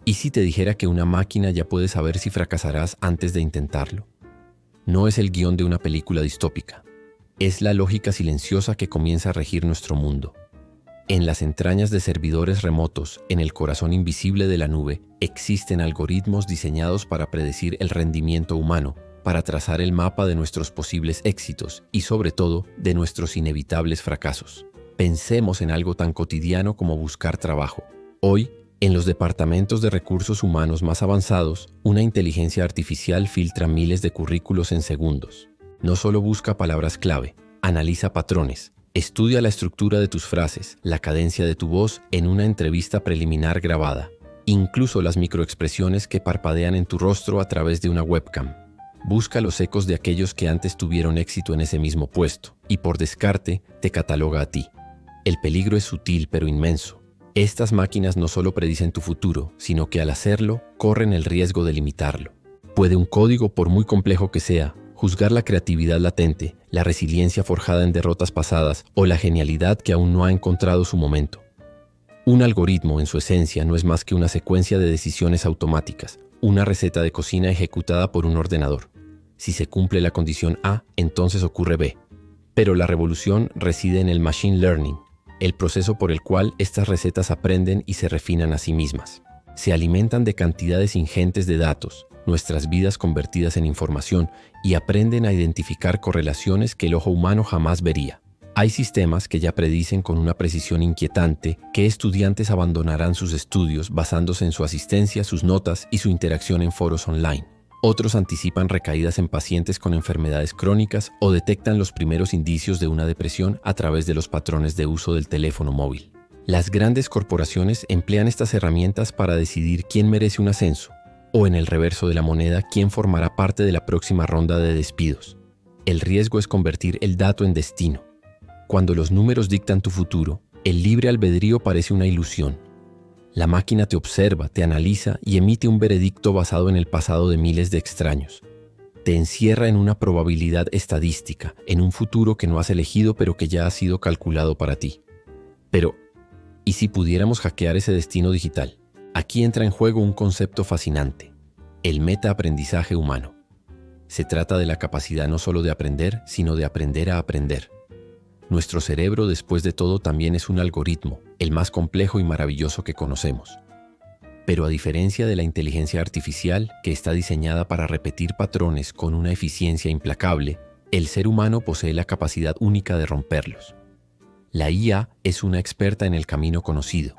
¿Y si te dijera que una máquina ya puede saber si fracasarás antes de intentarlo? No es el guión de una película distópica. Es la lógica silenciosa que comienza a regir nuestro mundo. En las entrañas de servidores remotos, en el corazón invisible de la nube, existen algoritmos diseñados para predecir el rendimiento humano, para trazar el mapa de nuestros posibles éxitos y, sobre todo, de nuestros inevitables fracasos. Pensemos en algo tan cotidiano como buscar trabajo. Hoy, en los departamentos de recursos humanos más avanzados, una inteligencia artificial filtra miles de currículos en segundos. No solo busca palabras clave, analiza patrones. Estudia la estructura de tus frases, la cadencia de tu voz en una entrevista preliminar grabada, incluso las microexpresiones que parpadean en tu rostro a través de una webcam. Busca los ecos de aquellos que antes tuvieron éxito en ese mismo puesto y por descarte te cataloga a ti. El peligro es sutil pero inmenso. Estas máquinas no solo predicen tu futuro, sino que al hacerlo corren el riesgo de limitarlo. Puede un código, por muy complejo que sea, juzgar la creatividad latente, la resiliencia forjada en derrotas pasadas o la genialidad que aún no ha encontrado su momento. Un algoritmo, en su esencia, no es más que una secuencia de decisiones automáticas, una receta de cocina ejecutada por un ordenador. Si se cumple la condición A, entonces ocurre B. Pero la revolución reside en el machine learning, el proceso por el cual estas recetas aprenden y se refinan a sí mismas. Se alimentan de cantidades ingentes de datos, nuestras vidas convertidas en información, y aprenden a identificar correlaciones que el ojo humano jamás vería. Hay sistemas que ya predicen con una precisión inquietante qué estudiantes abandonarán sus estudios basándose en su asistencia, sus notas y su interacción en foros online. Otros anticipan recaídas en pacientes con enfermedades crónicas o detectan los primeros indicios de una depresión a través de los patrones de uso del teléfono móvil. Las grandes corporaciones emplean estas herramientas para decidir quién merece un ascenso, o en el reverso de la moneda, quién formará parte de la próxima ronda de despidos. El riesgo es convertir el dato en destino. Cuando los números dictan tu futuro, el libre albedrío parece una ilusión. La máquina te observa, te analiza y emite un veredicto basado en el pasado de miles de extraños. Te encierra en una probabilidad estadística, en un futuro que no has elegido pero que ya ha sido calculado para ti. Pero, ¿y si pudiéramos hackear ese destino digital? Aquí entra en juego un concepto fascinante, el metaaprendizaje humano. Se trata de la capacidad no solo de aprender, sino de aprender a aprender. Nuestro cerebro, después de todo, también es un algoritmo, el más complejo y maravilloso que conocemos. Pero a diferencia de la inteligencia artificial, que está diseñada para repetir patrones con una eficiencia implacable, el ser humano posee la capacidad única de romperlos. La IA es una experta en el camino conocido.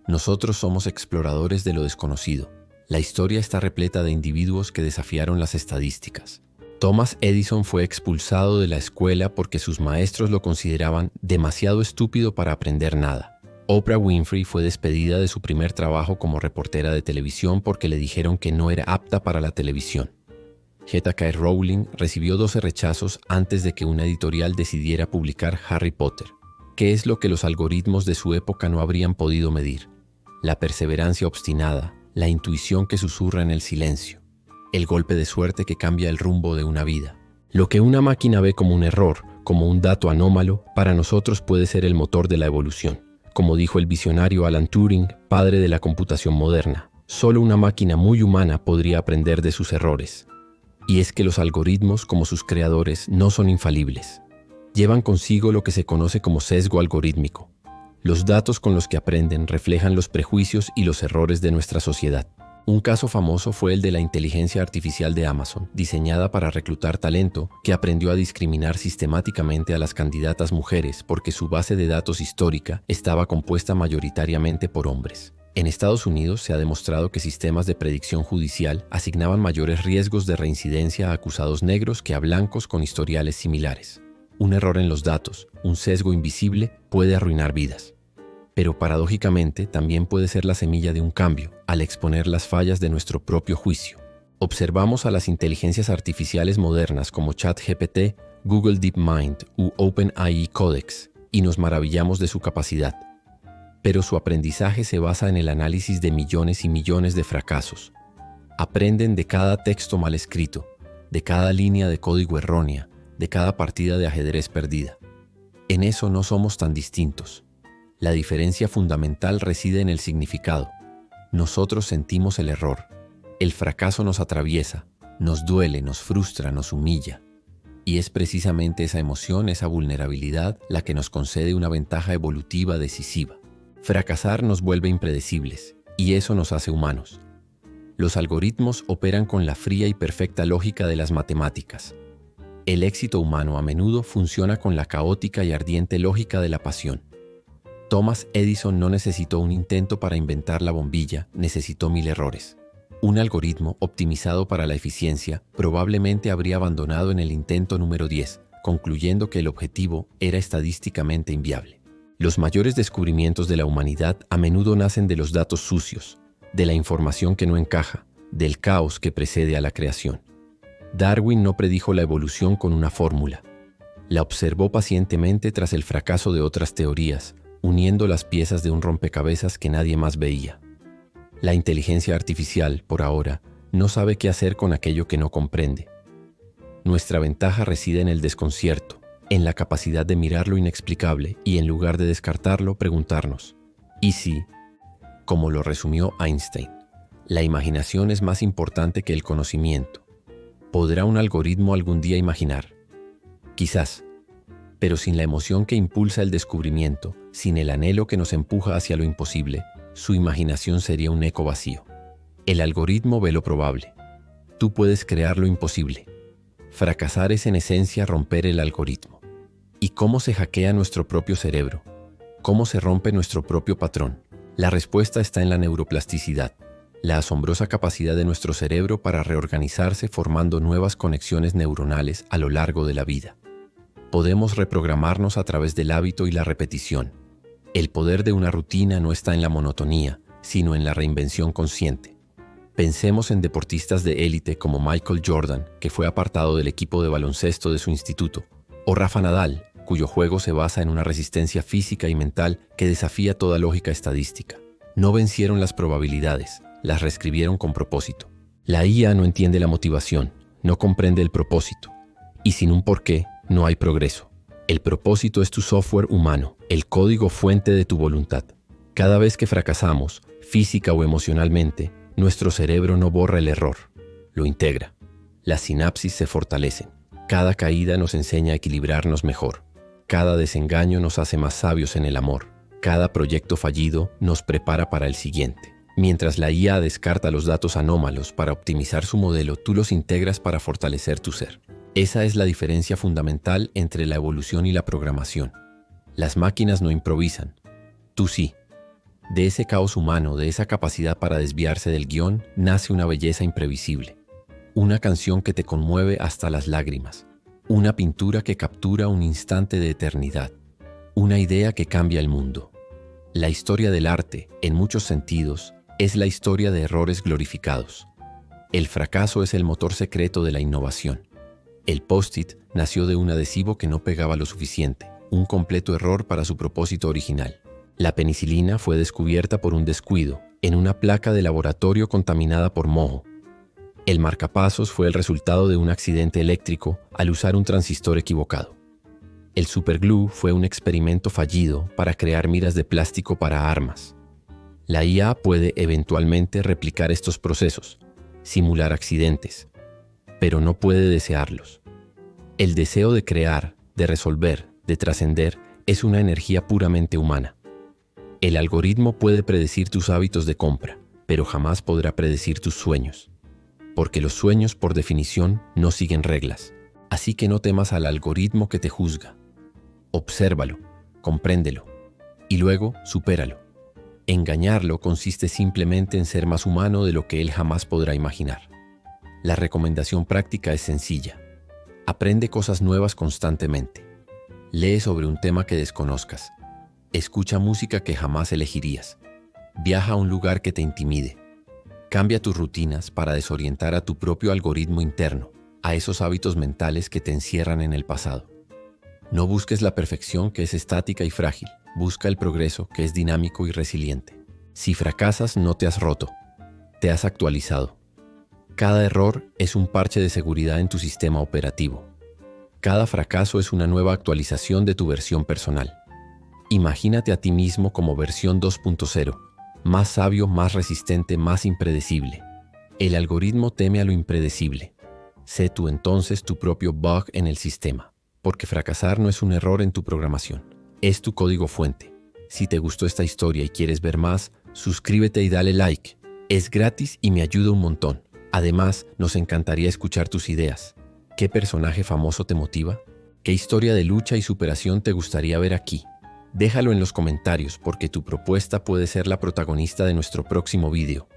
Nosotros somos exploradores de lo desconocido. La historia está repleta de individuos que desafiaron las estadísticas. Thomas Edison fue expulsado de la escuela porque sus maestros lo consideraban demasiado estúpido para aprender nada. Oprah Winfrey fue despedida de su primer trabajo como reportera de televisión porque le dijeron que no era apta para la televisión. J.K. Rowling recibió 12 rechazos antes de que una editorial decidiera publicar Harry Potter. ¿Qué es lo que los algoritmos de su época no habrían podido medir? La perseverancia obstinada, la intuición que susurra en el silencio, el golpe de suerte que cambia el rumbo de una vida. Lo que una máquina ve como un error, como un dato anómalo, para nosotros puede ser el motor de la evolución. Como dijo el visionario Alan Turing, padre de la computación moderna, solo una máquina muy humana podría aprender de sus errores. Y es que los algoritmos, como sus creadores, no son infalibles. Llevan consigo lo que se conoce como sesgo algorítmico. Los datos con los que aprenden reflejan los prejuicios y los errores de nuestra sociedad. Un caso famoso fue el de la inteligencia artificial de Amazon, diseñada para reclutar talento, que aprendió a discriminar sistemáticamente a las candidatas mujeres porque su base de datos histórica estaba compuesta mayoritariamente por hombres. En Estados Unidos se ha demostrado que sistemas de predicción judicial asignaban mayores riesgos de reincidencia a acusados negros que a blancos con historiales similares. Un error en los datos, un sesgo invisible, puede arruinar vidas. Pero paradójicamente también puede ser la semilla de un cambio, al exponer las fallas de nuestro propio juicio. Observamos a las inteligencias artificiales modernas como ChatGPT, Google DeepMind u OpenAI Codex y nos maravillamos de su capacidad. Pero su aprendizaje se basa en el análisis de millones y millones de fracasos. Aprenden de cada texto mal escrito, de cada línea de código errónea, de cada partida de ajedrez perdida. En eso no somos tan distintos. La diferencia fundamental reside en el significado. Nosotros sentimos el error. El fracaso nos atraviesa, nos duele, nos frustra, nos humilla. Y es precisamente esa emoción, esa vulnerabilidad, la que nos concede una ventaja evolutiva decisiva. Fracasar nos vuelve impredecibles, y eso nos hace humanos. Los algoritmos operan con la fría y perfecta lógica de las matemáticas. El éxito humano a menudo funciona con la caótica y ardiente lógica de la pasión. Thomas Edison no necesitó un intento para inventar la bombilla, necesitó 1000 errores. Un algoritmo optimizado para la eficiencia probablemente habría abandonado en el intento número 10, concluyendo que el objetivo era estadísticamente inviable. Los mayores descubrimientos de la humanidad a menudo nacen de los datos sucios, de la información que no encaja, del caos que precede a la creación. Darwin no predijo la evolución con una fórmula. La observó pacientemente tras el fracaso de otras teorías, uniendo las piezas de un rompecabezas que nadie más veía. La inteligencia artificial, por ahora, no sabe qué hacer con aquello que no comprende. Nuestra ventaja reside en el desconcierto, en la capacidad de mirar lo inexplicable y, en lugar de descartarlo, preguntarnos: ¿y si? Como lo resumió Einstein, la imaginación es más importante que el conocimiento. ¿Podrá un algoritmo algún día imaginar? Quizás, pero sin la emoción que impulsa el descubrimiento, sin el anhelo que nos empuja hacia lo imposible, su imaginación sería un eco vacío. El algoritmo ve lo probable. Tú puedes crear lo imposible. Fracasar es en esencia romper el algoritmo. ¿Y cómo se hackea nuestro propio cerebro? ¿Cómo se rompe nuestro propio patrón? La respuesta está en la neuroplasticidad, la asombrosa capacidad de nuestro cerebro para reorganizarse formando nuevas conexiones neuronales a lo largo de la vida. Podemos reprogramarnos a través del hábito y la repetición. El poder de una rutina no está en la monotonía, sino en la reinvención consciente. Pensemos en deportistas de élite como Michael Jordan, que fue apartado del equipo de baloncesto de su instituto, o Rafa Nadal, cuyo juego se basa en una resistencia física y mental que desafía toda lógica estadística. No vencieron las probabilidades, las reescribieron con propósito. La IA no entiende la motivación, no comprende el propósito, y sin un porqué no hay progreso. El propósito es tu software humano, el código fuente de tu voluntad. Cada vez que fracasamos, física o emocionalmente, nuestro cerebro no borra el error, lo integra. Las sinapsis se fortalecen. Cada caída nos enseña a equilibrarnos mejor. Cada desengaño nos hace más sabios en el amor. Cada proyecto fallido nos prepara para el siguiente. Mientras la IA descarta los datos anómalos para optimizar su modelo, tú los integras para fortalecer tu ser. Esa es la diferencia fundamental entre la evolución y la programación. Las máquinas no improvisan. Tú sí. De ese caos humano, de esa capacidad para desviarse del guión, nace una belleza imprevisible. Una canción que te conmueve hasta las lágrimas. Una pintura que captura un instante de eternidad. Una idea que cambia el mundo. La historia del arte, en muchos sentidos, es la historia de errores glorificados. El fracaso es el motor secreto de la innovación. El Post-it nació de un adhesivo que no pegaba lo suficiente, un completo error para su propósito original. La penicilina fue descubierta por un descuido, en una placa de laboratorio contaminada por moho. El marcapasos fue el resultado de un accidente eléctrico al usar un transistor equivocado. El superglue fue un experimento fallido para crear miras de plástico para armas. La IA puede eventualmente replicar estos procesos, simular accidentes, pero no puede desearlos. El deseo de crear, de resolver, de trascender, es una energía puramente humana. El algoritmo puede predecir tus hábitos de compra, pero jamás podrá predecir tus sueños. Porque los sueños, por definición, no siguen reglas. Así que no temas al algoritmo que te juzga. Obsérvalo, compréndelo, y luego supéralo. Engañarlo consiste simplemente en ser más humano de lo que él jamás podrá imaginar. La recomendación práctica es sencilla. Aprende cosas nuevas constantemente. Lee sobre un tema que desconozcas. Escucha música que jamás elegirías. Viaja a un lugar que te intimide. Cambia tus rutinas para desorientar a tu propio algoritmo interno, a esos hábitos mentales que te encierran en el pasado. No busques la perfección, que es estática y frágil. Busca el progreso, que es dinámico y resiliente. Si fracasas, no te has roto. Te has actualizado. Cada error es un parche de seguridad en tu sistema operativo. Cada fracaso es una nueva actualización de tu versión personal. Imagínate a ti mismo como versión 2.0, Más sabio, más resistente, más impredecible. El algoritmo teme a lo impredecible. Sé tú entonces tu propio bug en el sistema, porque fracasar no es un error en tu programación, es tu código fuente. Si te gustó esta historia y quieres ver más, suscríbete y dale like. Es gratis y me ayuda un montón. Además, nos encantaría escuchar tus ideas. ¿Qué personaje famoso te motiva? ¿Qué historia de lucha y superación te gustaría ver aquí? Déjalo en los comentarios porque tu propuesta puede ser la protagonista de nuestro próximo video.